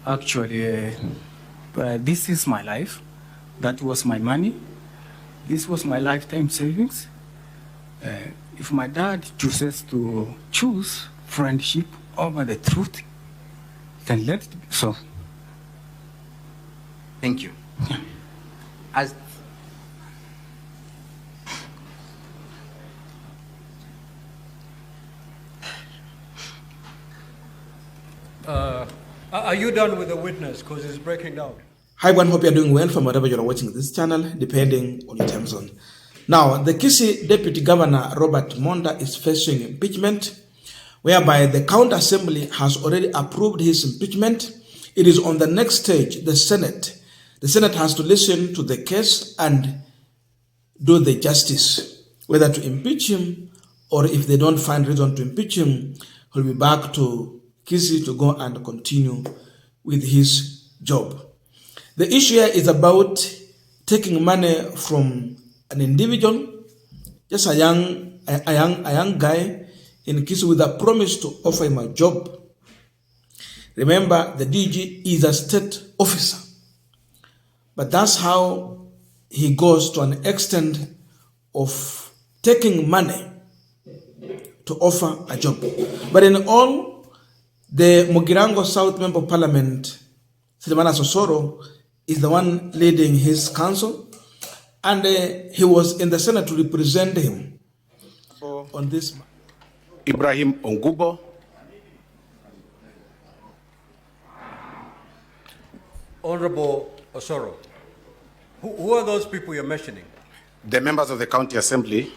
Actually, this is my life. That was my money. This was my lifetime savings. If my dad chooses to choose friendship over the truth, then let it be so. Thank you. As Are you done with the witness? Because it's breaking down. Hi everyone, hope you're doing well from wherever you're watching this channel, depending on your time zone. Now, the Kisii Deputy Governor Robert Monda is facing impeachment, whereby the County Assembly has already approved his impeachment. It is on the next stage, the Senate. The Senate has to listen to the case and do the justice, whether to impeach him or if they don't find reason to impeach him, he'll be back to Kisii to go and continue with his job. The issue here is about taking money from an individual, just a young guy in Kisii with a promise to offer him a job. Remember, the DG is a state officer, but that's how he goes to an extent of taking money to offer a job. But in all, the Mugirango South Member of Parliament, Silvana Sosoro, is the one leading his council, and he was in the Senate to represent him on this. Ibrahim Ongubo. Honorable Osoro, who are those people you're mentioning? The members of the County Assembly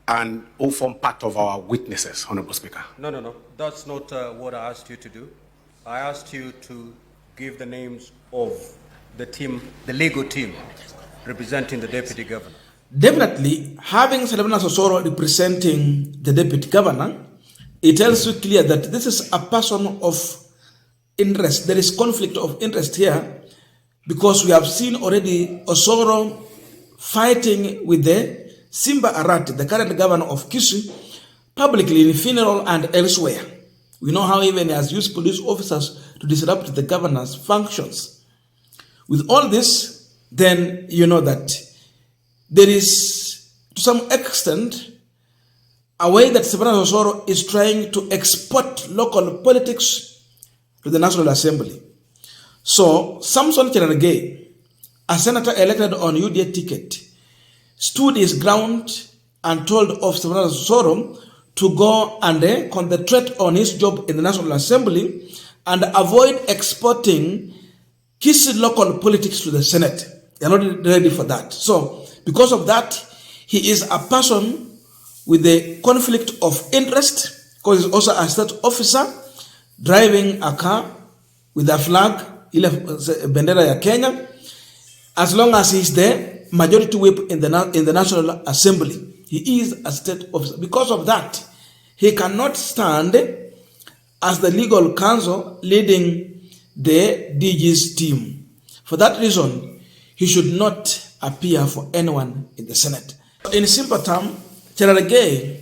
and who form part of our witnesses, Honorable Speaker. No. That's not what I asked you to do. I asked you to give the names of the team, the legal team, representing the Deputy Governor. Definitely, having Silvana Sosoro representing the Deputy Governor, it tells you clear that this is a person of interest. There is conflict of interest here because we have seen already Osoro fighting with the Simba Arati, the current governor of Kisii, publicly in funeral and elsewhere. We know how even he has used police officers to disrupt the governor's functions. With all this, then you know that there is, to some extent, a way that Silvana Sosoro is trying to export local politics to the National Assembly. So, Samson Cherargei, a senator elected on UDA ticket, stood his ground and told of Silvana Sosoro to go and concentrate on his job in the National Assembly and avoid exporting Kisii local politics to the Senate. They are not ready for that. So, because of that, he is a person with a conflict of interest, because he's also a state officer driving a car with a flag, bendera ya Kenya, as long as he's the majority whip in the National Assembly. He is a state officer. Because of that, he cannot stand as the legal counsel leading the DG's team. For that reason, he should not appear for anyone in the Senate. In simple terms, Cherargei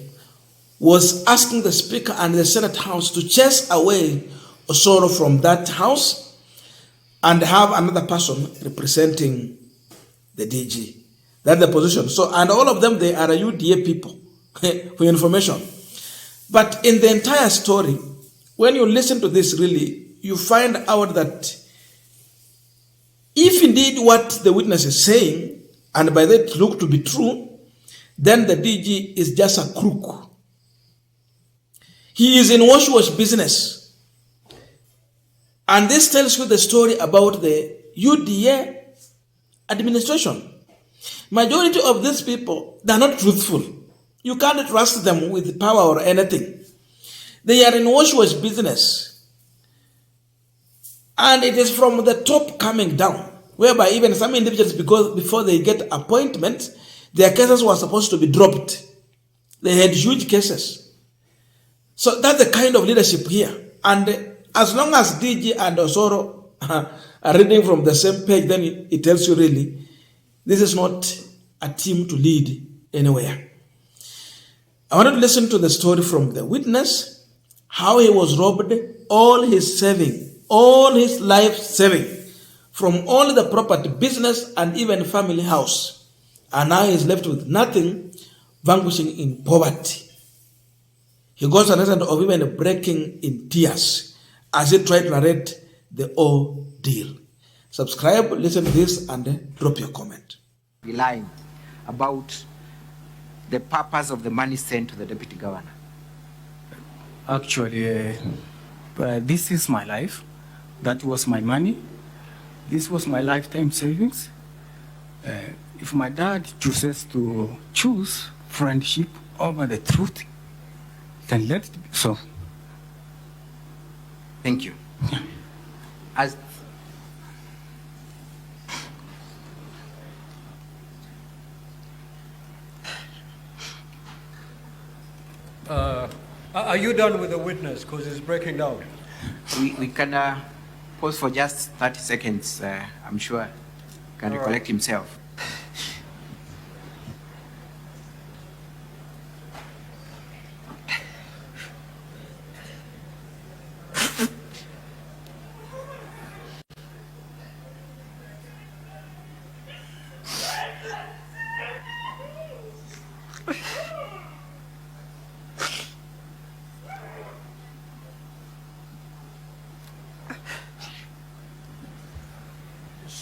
was asking the Speaker and the Senate House to chase away Osoro from that house and have another person representing the DG. That's the position. So, and all of them, they are UDA people, for information. But in the entire story, when you listen to this, really, you find out that if indeed what the witness is saying, and by that look to be true, then the DG is just a crook. He is in wash business. And this tells you the story about the UDA administration. Majority of these people, they are not truthful. You can't trust them with power or anything. They are in wash business. And it is from the top coming down, whereby even some individuals, because before they get appointment, their cases were supposed to be dropped. They had huge cases. So that's the kind of leadership here. And as long as DG and Osoro are reading from the same page, then it tells you really, this is not a team to lead anywhere. I wanted to listen to the story from the witness, how he was robbed all his saving all his life saving from only the property, business, and even family house. And now he's left with nothing, vanquishing in poverty. He goes on reason of even breaking in tears as he tried to narrate the ordeal. Subscribe, listen to this, and drop your comment. Lying about the purpose of the money sent to the deputy governor. Actually, this is my life. That was my money. This was my lifetime savings. If my dad chooses to choose friendship over the truth, then let it be so. Thank you. As Are you done with the witness? Because it's breaking down. we can pause for just 30 seconds. I'm sure he can recollect himself.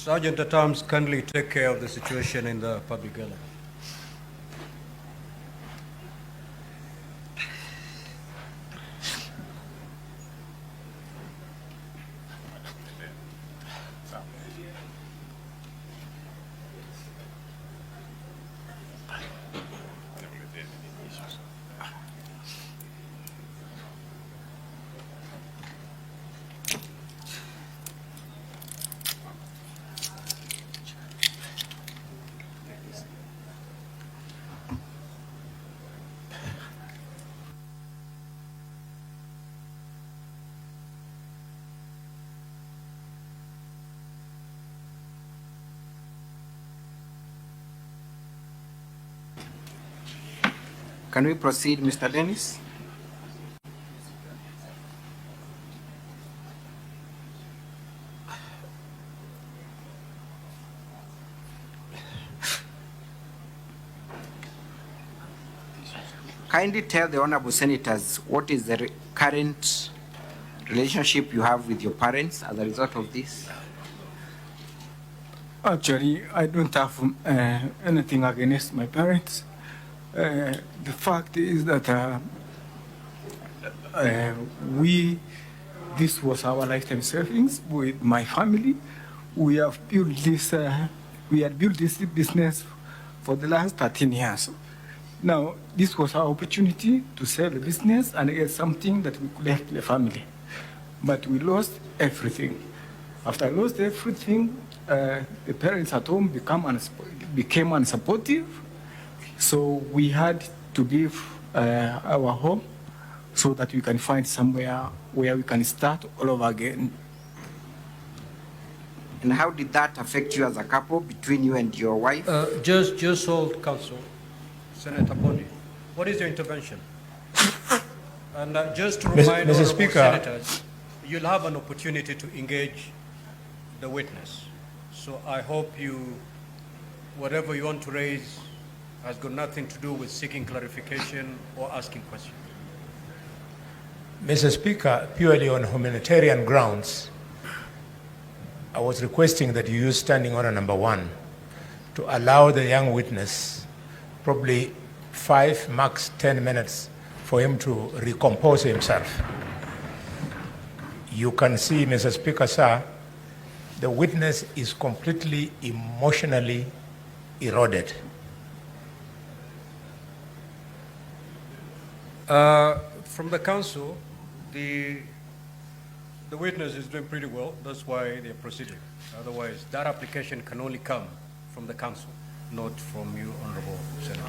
Sergeant at Arms, kindly take care of the situation in the public gallery. Can we proceed, Mr. Dennis? Kindly tell the honorable senators what is the current relationship you have with your parents as a result of this. Actually, I don't have anything against my parents. The fact is that this was our lifetime savings with my family. We have built this, we had built this business for the last 13 years. Now, this was our opportunity to sell the business and get something that we could help the family. But we lost everything. After I lost everything, the parents at home became unsupportive. So we had to leave our home so that we can find somewhere where we can start all over again. And how did that affect you as a couple, between you and your wife? Just hold counsel. Senator Bondi, what is your intervention? And just to remind Mr. honorable Speaker, senators, you'll have an opportunity to engage the witness. So I hope whatever you want to raise has got nothing to do with seeking clarification or asking questions. Mr. Speaker, purely on humanitarian grounds, I was requesting that you use standing order number 1 to allow the young witness probably 5, max 10 minutes for him to recompose himself. You can see, Mr. Speaker, sir, the witness is completely emotionally eroded. From the council, the witness is doing pretty well. That's why they're proceeding. Otherwise, that application can only come from the council, not from you, Honorable Senator.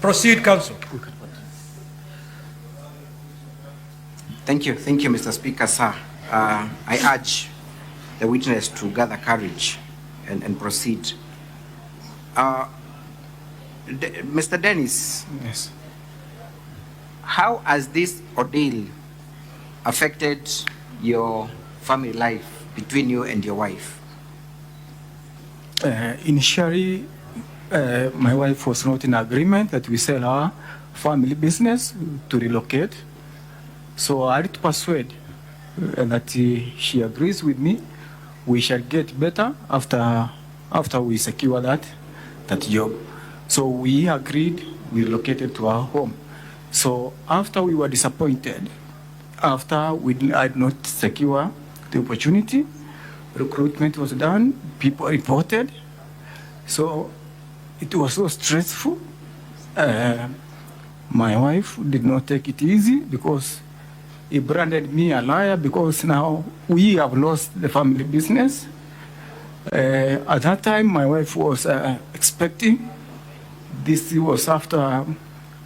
Proceed, council. Thank you, Mr. Speaker, sir. I urge the witness to gather courage and proceed. Mr. Dennis. Yes. How has this ordeal affected your family life between you and your wife? Initially, my wife was not in agreement that we sell our family business to relocate. So I had to persuade that she agrees with me. We shall get better after we secure that job. So we agreed, we relocated to our home. So after we were disappointed, after we had not secure the opportunity, recruitment was done, people reported. So it was so stressful. My wife did not take it easy because he branded me a liar because now we have lost the family business. At that time, my wife was expecting. This was after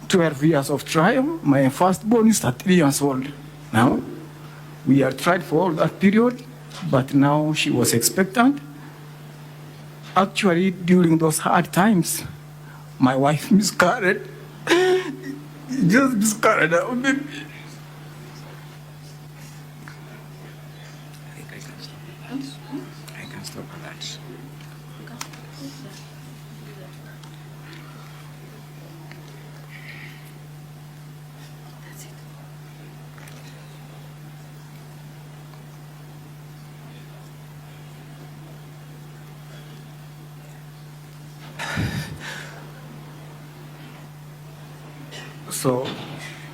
12 years of trial. My firstborn is 3 years old now. We had tried for all that period, but now she was expectant. Actually, during those hard times, my wife miscarried. Just miscarried our baby. I can stop with that.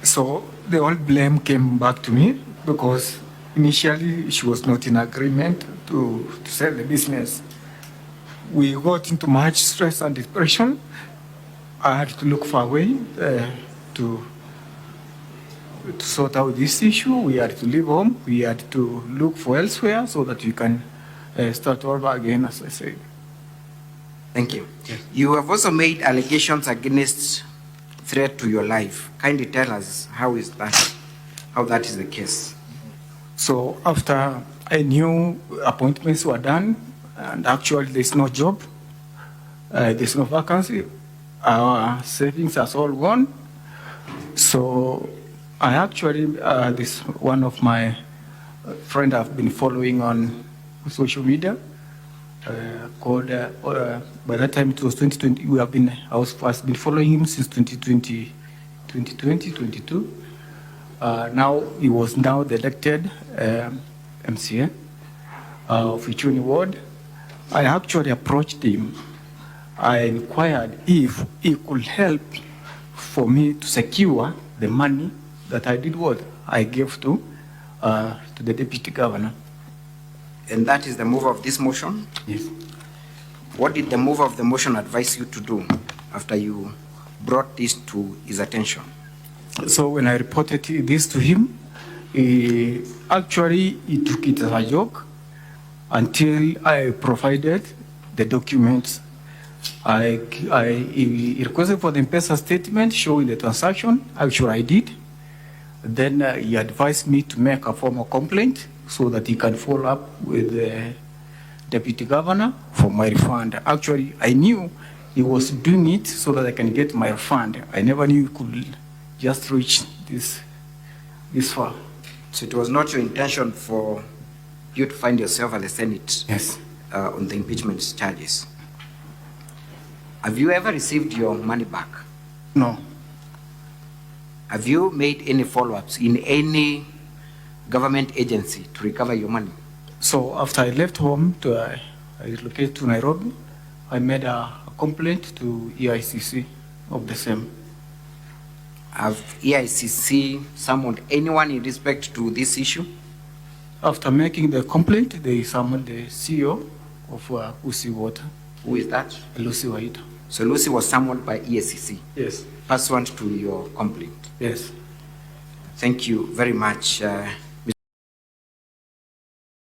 So the whole blame came back to me because initially she was not in agreement to sell the business. We got into much stress and depression. I had to look for a way to sort out this issue. We had to leave home. We had to look for elsewhere so that we can start over again, as I said. Thank you. Yes. You have also made allegations against threat to your life. Kindly tell us how that is the case. So after I knew appointments were done, and actually there's no job, there's no vacancy, our savings are all gone. So I actually, this one of my friend I've been following on social media, called, by that time it was 2020, I've been following him since 2020, 2022. Now he was now the elected MCA of Ichuni Ward. I actually approached him. I inquired if he could help for me to secure the money that I did what I gave to the deputy governor. And that is the move of this motion? Yes. What did the move of the motion advise you to do after you brought this to his attention? So when I reported this to him, he took it as a joke until I provided the documents. He requested for the M-Pesa statement showing the transaction. Actually, I did. Then he advised me to make a formal complaint so that he can follow up with the deputy governor for my refund. Actually, I knew he was doing it so that I can get my refund. I never knew he could just reach this far. So it was not your intention for you to find yourself at the Senate? Yes. On the impeachment charges. Have you ever received your money back? No. Have you made any follow-ups in any government agency to recover your money? So after I left home, I relocated to Nairobi, I made a complaint to EACC of the same. Have EACC summoned anyone in respect to this issue? After making the complaint, they summoned the CEO of Usi Water. Who is that? Lucy Waita. So Lucy was summoned by EACC? Yes. Pursuant to your complaint? Yes. Thank you very much.